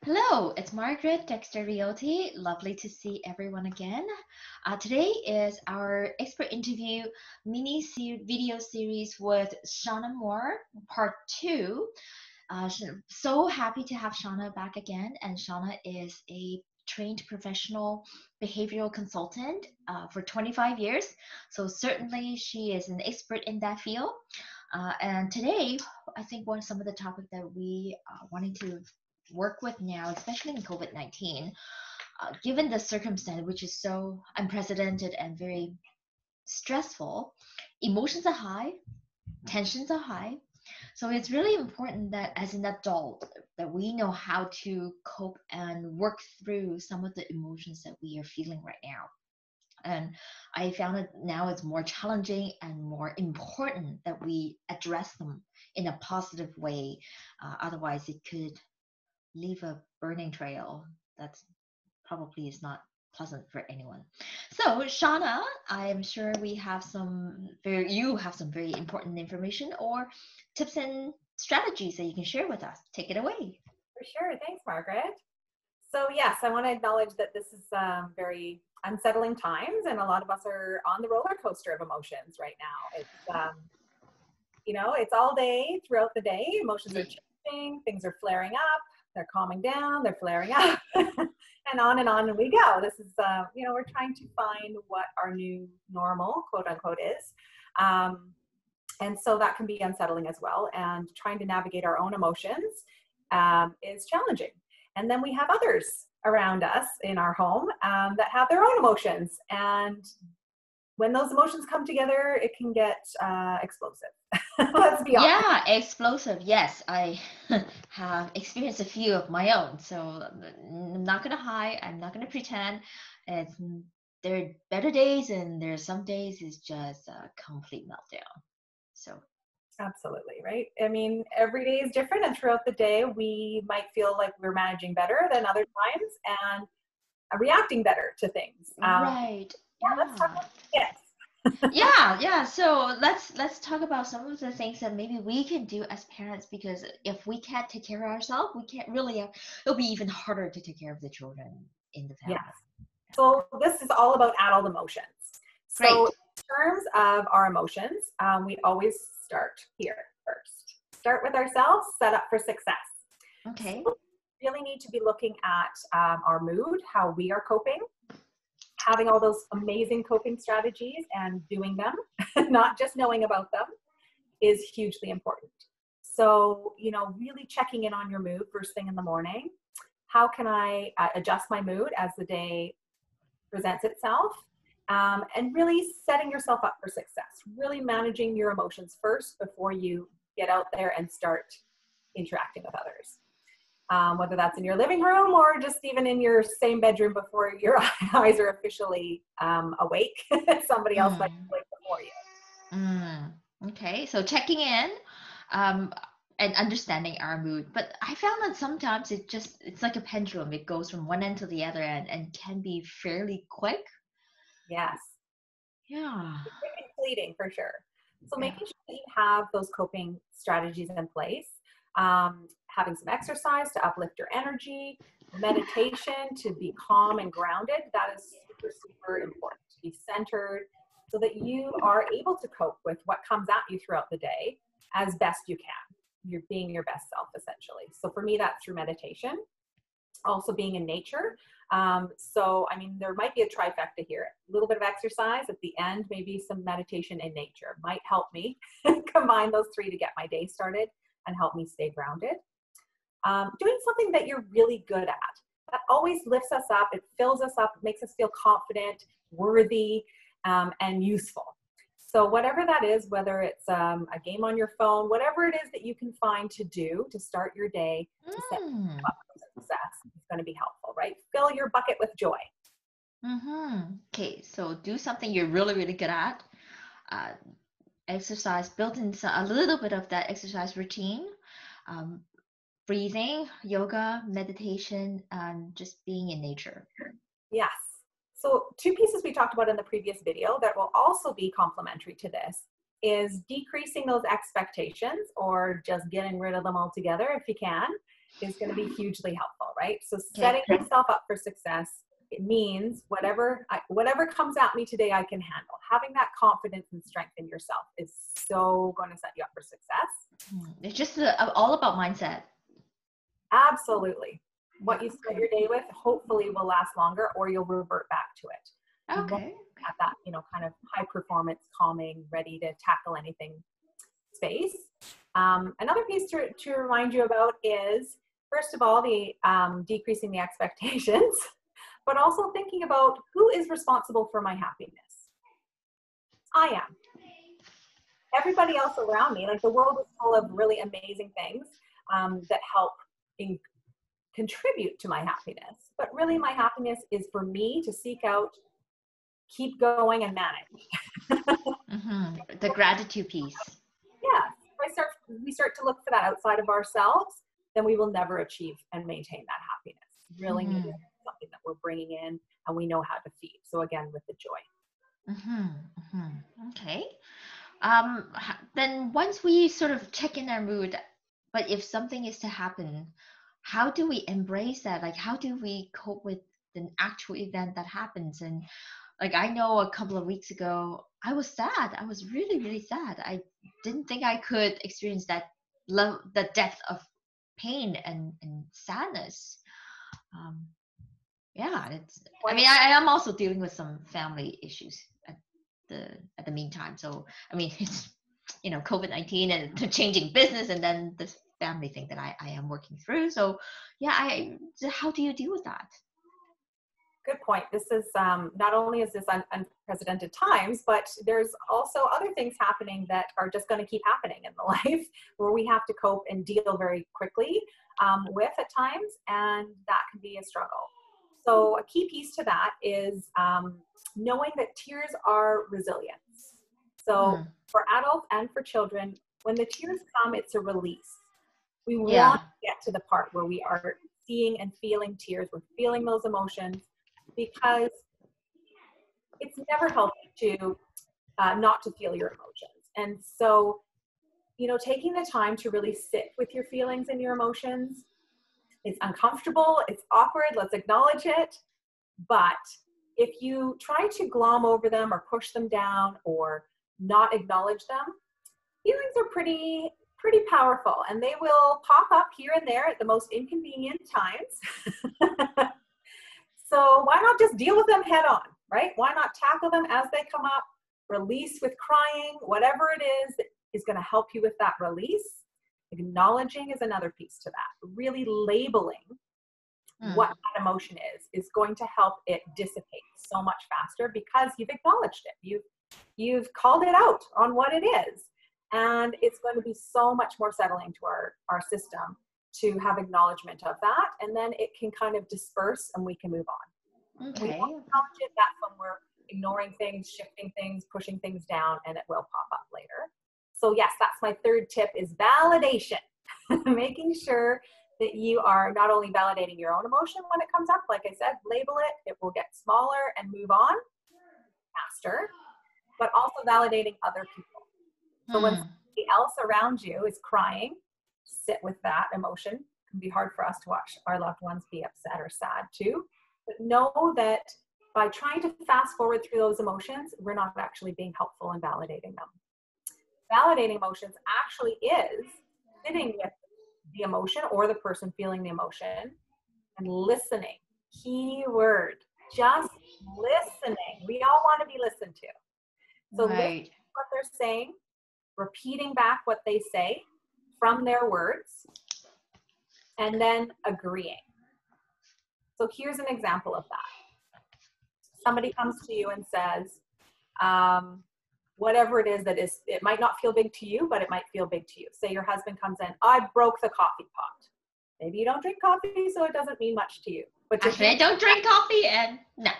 Hello, it's Margaret, Dexter Realty. Lovely to see everyone again. Today is our expert interview video series with Shawna Moore, part two. So happy to have Shawna back again. And Shawna is a trained professional behavioral consultant for 25 years. So certainly she is an expert in that field. And today, I think some of the topic that we wanting to work with now, especially in COVID-19, given the circumstance, which is so unprecedented and very stressful, emotions are high, tensions are high. So it's really important that as an adult, that we know how to cope and work through some of the emotions that we are feeling right now. And I found it now it's more challenging and more important that we address them in a positive way. Otherwise, it could leave a burning trail that's probably is not pleasant for anyone. So, Shawna, I am sure you have some very important information or tips and strategies that you can share with us. Take it away. For sure. Thanks, Margaret. So yes, I want to acknowledge that this is very unsettling times, and a lot of us are on the roller coaster of emotions right now. It's all day throughout the day. Emotions are changing, things are flaring up, they're calming down, they're flaring up, and on we go. This is, we're trying to find what our new normal, quote unquote, is. And so that can be unsettling as well. And trying to navigate our own emotions is challenging. And then we have others around us in our home that have their own emotions. And when those emotions come together, it can get explosive. Let's be honest. Yeah, explosive. Yes, I have experienced a few of my own. So I'm not going to hide. I'm not going to pretend. It's, there are better days, and there are some days it's just a complete meltdown. So absolutely, right? I mean, every day is different, and throughout the day, we might feel like we're managing better than other times and reacting better to things. Right. Yeah, let's talk about yes. Yeah. So let's talk about some of the things that maybe we can do as parents, because if we can't take care of ourselves, we can't really. It'll be even harder to take care of the children in the family. Yes. So this is all about adult emotions. Great. So in terms of our emotions, we always start here first. Start with ourselves, set up for success. Okay. So we really need to be looking at our mood, how we are coping, having all those amazing coping strategies and doing them, not just knowing about them, is hugely important. So, really checking in on your mood first thing in the morning. How can I adjust my mood as the day presents itself? And really setting yourself up for success, really managing your emotions first before you get out there and start interacting with others. Whether that's in your living room or just even in your same bedroom before your eyes are officially awake. Somebody else might be awake before you. Okay, so checking in and understanding our mood. But I found that sometimes it's like a pendulum. It goes from one end to the other end and can be fairly quick. Yes. Yeah. It's fleeting for sure. So making sure that you have those coping strategies in place. Having some exercise to uplift your energy, meditation to be calm and grounded. That is super, super important to be centered so that you are able to cope with what comes at you throughout the day as best you can. You're being your best self, essentially. So for me, that's through meditation. Also being in nature. There might be a trifecta here. A little bit of exercise at the end, maybe some meditation in nature might help me combine those three to get my day started and help me stay grounded. Doing something that you're really good at. That always lifts us up. It fills us up. It makes us feel confident, worthy, and useful. So whatever that is, whether it's a game on your phone, whatever it is that you can find to do to start your day to set up for success, is going to be helpful, right? Fill your bucket with joy. Okay, so do something you're really, really good at. Exercise, build in a little bit of that exercise routine. Breathing, yoga, meditation, and just being in nature. Yes. So two pieces we talked about in the previous video that will also be complementary to this is decreasing those expectations, or just getting rid of them altogether if you can, is going to be hugely helpful. right? So Okay. setting yourself up for success, it means whatever comes at me today, I can handle. Having that confidence and strength in yourself is so going to set you up for success. It's just all about mindset. Absolutely. What you start your day with hopefully will last longer, or you'll revert back to it. Okay. At that, kind of high performance, calming, ready to tackle anything space. Another piece to remind you about is, first of all, the decreasing the expectations, but also thinking about who is responsible for my happiness. I am. Everybody else around me, like the world is full of really amazing things that help contribute to my happiness. But really my happiness is for me to seek out, keep going, and manage. The gratitude piece. Yeah. If we start to look for that outside of ourselves, then we will never achieve and maintain that happiness. Really need something that we're bringing in and we know how to feed. So again, with the joy. Okay. Then once we sort of check in our mood, but if something is to happen, how do we embrace that? Like, how do we cope with the actual event that happens? And like, I know a couple of weeks ago, I was sad. I was really, really sad. I didn't think I could experience that the depth of pain and sadness. Yeah, I mean, I am also dealing with some family issues at the meantime. So, I mean, it's, COVID-19 and the changing business, and then this family thing that I am working through. So, yeah, how do you deal with that? Good point. This is not only is this unprecedented times, but there's also other things happening that are just going to keep happening in the life where we have to cope and deal very quickly with at times, and that can be a struggle. So a key piece to that is knowing that tears are resilience. So for adults and for children, when the tears come, it's a release. We want to get to the part where we are seeing and feeling tears. We're feeling those emotions, because it's never healthy to not to feel your emotions. And so, taking the time to really sit with your feelings and your emotions, it's uncomfortable, it's awkward, let's acknowledge it. But if you try to glom over them or push them down or not acknowledge them, feelings are pretty powerful, and they will pop up here and there at the most inconvenient times. So why not just deal with them head on, right? Why not tackle them as they come up, release with crying, whatever it is going to help you with that release. Acknowledging is another piece to that. Really labeling what that emotion is going to help it dissipate so much faster, because you've acknowledged it. You've called it out on what it is. And it's going to be so much more settling to our system to have acknowledgement of that, and then it can kind of disperse and we can move on. Okay. We don't acknowledge it, that's when we're ignoring things, shifting things, pushing things down, and it will pop up later. So yes, that's my third tip, is validation. Making sure that you are not only validating your own emotion when it comes up, like I said, label it, it will get smaller and move on faster, but also validating other people. So when somebody else around you is crying, sit with that emotion. It can be hard for us to watch our loved ones be upset or sad too. But know that by trying to fast forward through those emotions, we're not actually being helpful in validating them. Validating emotions actually is sitting with the emotion or the person feeling the emotion and listening. Key word, just listening. We all want to be listened to. So listening to what they're saying, repeating back what they say from their words, and then agreeing. So here's an example of that. Somebody comes to you and says, whatever it is, it might not feel big to you, but it might feel big to you. Say your husband comes in, I broke the coffee pot. Maybe you don't drink coffee, so it doesn't mean much to you. But actually, I don't drink coffee, and no.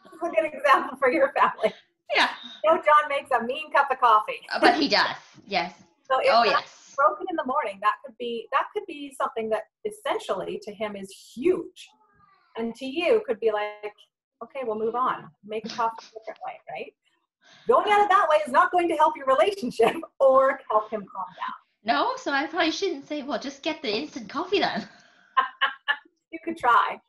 This is a good example for your family. Yeah. John makes a mean cup of coffee. But he does, yes. So if that's broken in the morning, that could be something that essentially to him is huge. And to you could be like, okay, we'll move on. Make a coffee a different way, right? Going at it that way is not going to help your relationship or help him calm down. No, so I probably shouldn't say, well, just get the instant coffee then. could try.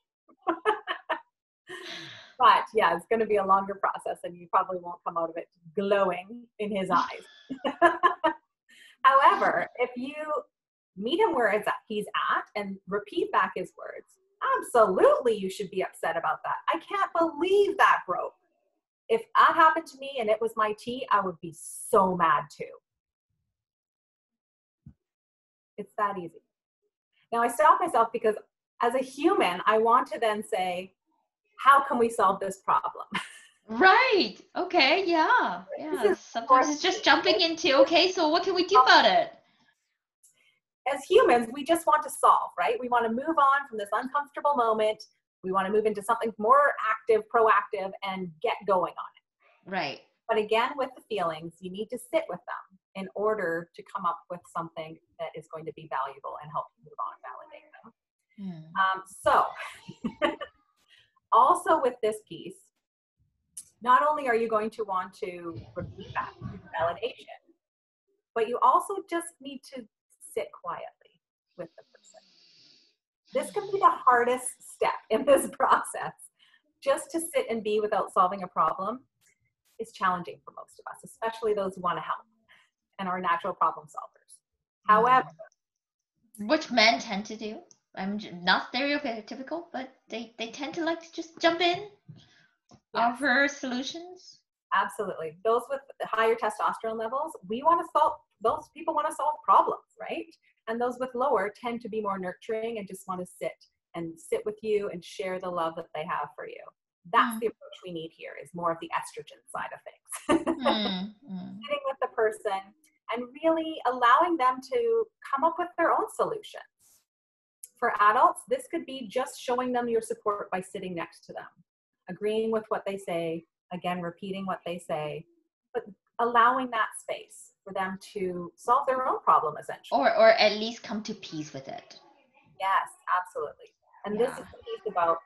But yeah, it's going to be a longer process and you probably won't come out of it glowing in his eyes. However, if you meet him where he's at and repeat back his words, absolutely you should be upset about that. I can't believe that broke. If that happened to me and it was my tea, I would be so mad too. It's that easy. Now I stop myself because as a human, I want to then say, how can we solve this problem? Right. Okay. Yeah. Yeah. Sometimes it's just jumping into, okay, so what can we do about it? As humans, we just want to solve, right? We want to move on from this uncomfortable moment. We want to move into something more active, proactive, and get going on it. Right. But again, with the feelings, you need to sit with them in order to come up with something that is going to be valuable and help you move on and validate them. So also with this piece, not only are you going to want to repeat that validation, but you also just need to sit quietly with the person. This can be the hardest step in this process. Just to sit and be without solving a problem is challenging for most of us, especially those who want to help and are natural problem solvers. However, which men tend to do. I'm not stereotypical, but they tend to like to just jump in, offer solutions. Absolutely. Those with higher testosterone levels, those people want to solve problems, right? And those with lower tend to be more nurturing and just want to sit with you and share the love that they have for you. That's the approach we need here, is more of the estrogen side of things. Sitting with the person and really allowing them to come up with their own solutions. For adults, this could be just showing them your support by sitting next to them, agreeing with what they say, again, repeating what they say, but allowing that space for them to solve their own problem, essentially. Or at least come to peace with it. Yes, absolutely. And this is the piece about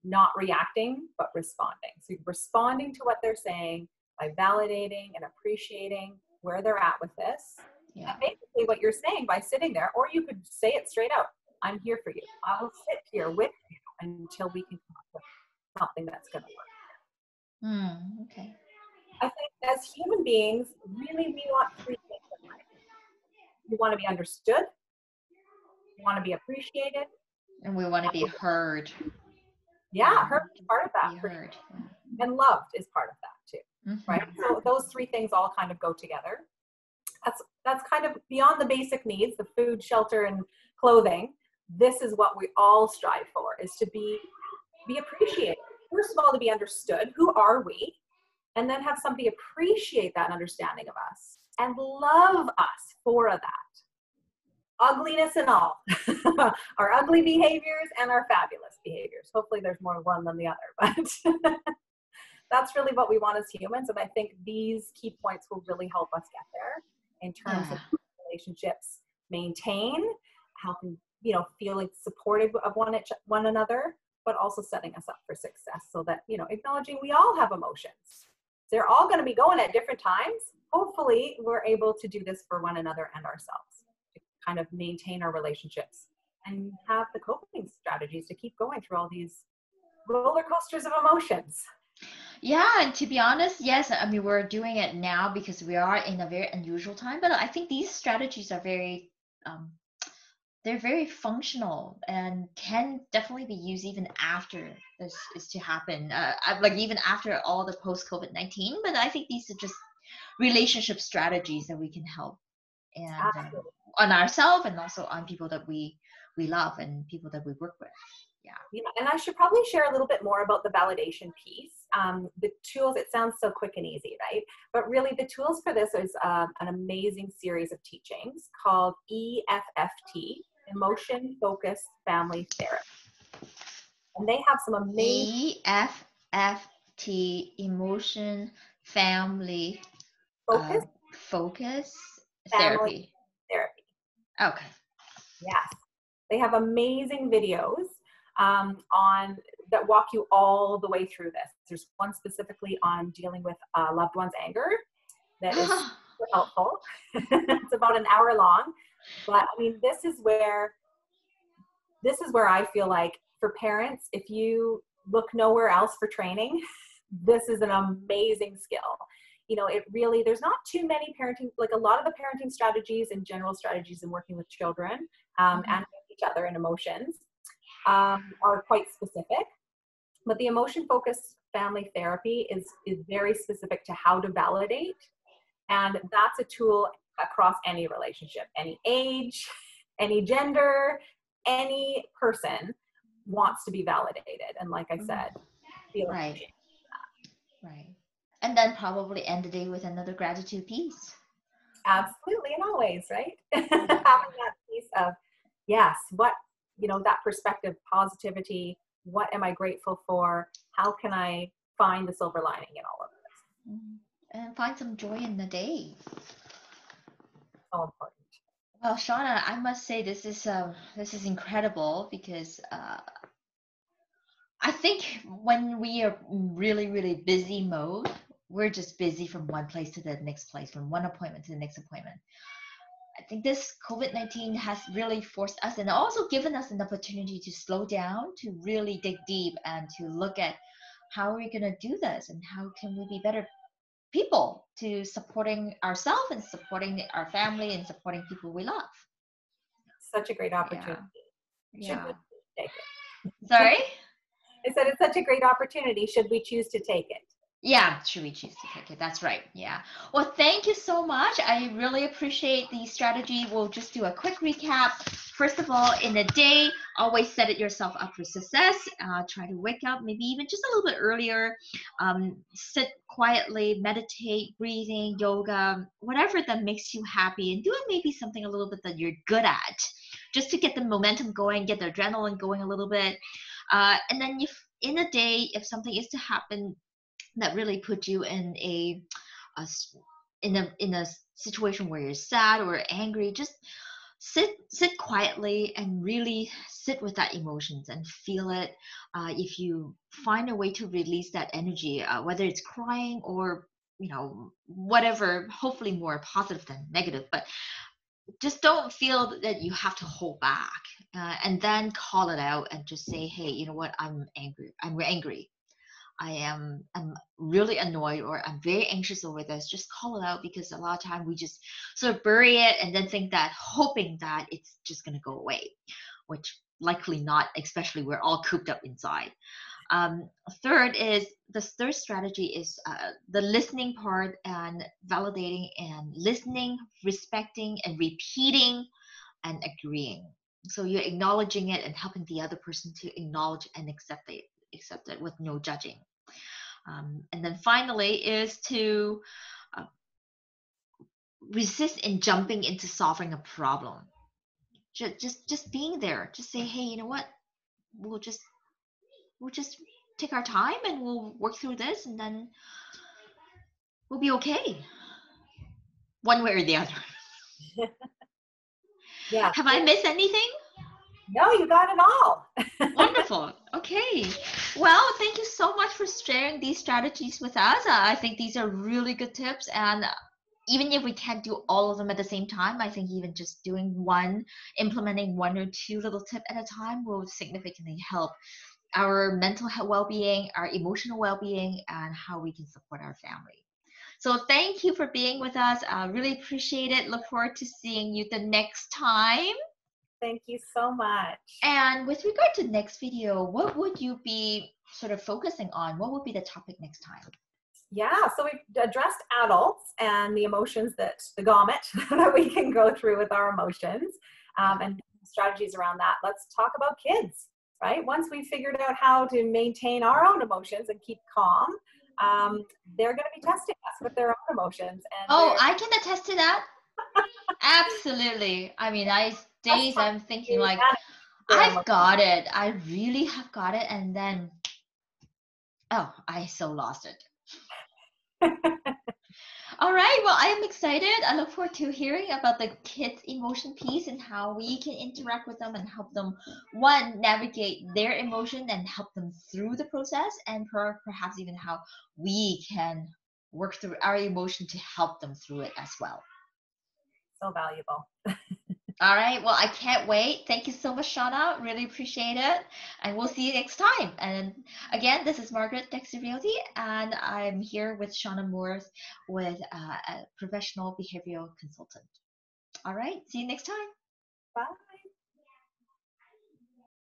not reacting, but responding. So you're responding to what they're saying by validating and appreciating where they're at with this. Yeah. And basically what you're saying by sitting there, or you could say it straight out, I'm here for you. I will sit here with you until we can come up with something that's going to work. Okay. I think as human beings, really we want three things in life. We want to be understood, we want to be appreciated, and we want to be heard. Yeah, heard is part of that. Be heard. And loved is part of that too, right? So those three things all kind of go together. That's kind of beyond the basic needs, the food, shelter, and clothing. This is what we all strive for, is to be appreciated. First of all, to be understood. Who are we? And then have somebody appreciate that understanding of us and love us for that. Ugliness and all. Our ugly behaviors and our fabulous behaviors. Hopefully there's more one than the other, but that's really what we want as humans. And I think these key points will really help us get there in terms of relationships maintain, helping, feeling supportive of one another, but also setting us up for success, so that, acknowledging we all have emotions. They're all going to be going at different times. Hopefully we're able to do this for one another and ourselves, to kind of maintain our relationships and have the coping strategies to keep going through all these roller coasters of emotions. Yeah, and to be honest, yes, I mean, we're doing it now because we are in a very unusual time, but I think these strategies are very, they're very functional and can definitely be used even after this is to happen, like even after all the post-COVID-19, but I think these are just relationship strategies that we can help and on ourselves and also on people that we love and people that we work with. Yeah, and I should probably share a little bit more about the validation piece. The tools, it sounds so quick and easy, right? But really the tools for this is an amazing series of teachings called EFFT, Emotion Focused Family Therapy. And they have some amazing... EFFT, Emotion Family Focus Therapy. Okay. Yes. They have amazing videos on that walk you all the way through this. There's one specifically on dealing with loved one's anger that is super helpful. It's about an hour long, but I mean, this is where I feel like for parents, if you look nowhere else for training, this is an amazing skill. You know, it really, there's not too many parenting, like a lot of the parenting strategies and general strategies in working with children and with each other and emotions are quite specific. But the emotion focused family therapy is very specific to how to validate. And that's a tool across any relationship, any age, any gender, any person wants to be validated. And like I said, feel Right. Right. And then probably end the day with another gratitude piece. absolutely, and always, right? Having that piece of, yes, what, you know, that perspective, positivity, what am I grateful for? How can I find the silver lining in all of this? And find some joy in the day. So important. Well, Shawna, I must say this is incredible because I think when we are really, really busy mode, we're just busy from one place to the next place, from one appointment to the next appointment. I think this COVID-19 has really forced us and also given us an opportunity to slow down, to really dig deep and to look at how are we going to do this and how can we be better people to supporting ourselves and supporting our family and supporting people we love. Such a great opportunity. Yeah. Should we take it? Sorry? I said it's such a great opportunity. Should we choose to take it? Yeah, should we choose to take it? That's right. Yeah. Well, thank you so much. I really appreciate the strategy. We'll just do a quick recap. First of all, in a day, always set it yourself up for success. Try to wake up maybe even just a little bit earlier. Sit quietly, meditate, breathing, yoga, whatever that makes you happy, and do it maybe something a little bit that you're good at, just to get the momentum going, get the adrenaline going a little bit. And then if in a day, if something is to happen that really put you in a situation where you're sad or angry, just sit quietly and really sit with that emotions and feel it. If you find a way to release that energy, whether it's crying or whatever, hopefully more positive than negative, but just don't feel that you have to hold back, and then call it out and just say, hey, you know what, I'm angry, I'm really annoyed, or I'm very anxious over this. Just call it out, because a lot of time we just sort of bury it and then think that, hoping that it's just going to go away, which likely not, especially we're all cooped up inside. The third strategy is the listening part, and validating and listening, respecting and repeating and agreeing. So you're acknowledging it and helping the other person to acknowledge and accept it with no judging. And then finally is to resist in jumping into solving a problem. Just being there. Just say, hey, you know what? We'll just take our time and we'll work through this, and then we'll be okay, one way or the other. Yeah. Have I missed anything? No, you got it all. Wonderful. Okay. Well, thank you so much for sharing these strategies with us. I think these are really good tips. And even if we can't do all of them at the same time, I think even just implementing one or two little tips at a time will significantly help our mental health well-being, our emotional well-being, and how we can support our family. So thank you for being with us. I really appreciate it. Look forward to seeing you the next time. Thank you so much. And with regard to next video, what would you be sort of focusing on? What would be the topic next time? Yeah, so we've addressed adults and the emotions, the gamut that we can go through with our emotions, and strategies around that. Let's talk about kids, right? Once we've figured out how to maintain our own emotions and keep calm, they're going to be testing us with their own emotions. And I can attest to that. Absolutely. I mean, I'm thinking like, I've got it. I really have got it. And then, I so lost it. All right. Well, I am excited. I look forward to hearing about the kids' emotion piece and how we can interact with them and help them, one, navigate their emotion and help them through the process, and perhaps even how we can work through our emotion to help them through it as well. So valuable. All right. Well, I can't wait. Thank you so much, Shawna. Really appreciate it. And we'll see you next time. And again, this is Margaret, Dexter Realty, and I'm here with Shawna Moores with a professional behavioral consultant. All right. See you next time. Bye.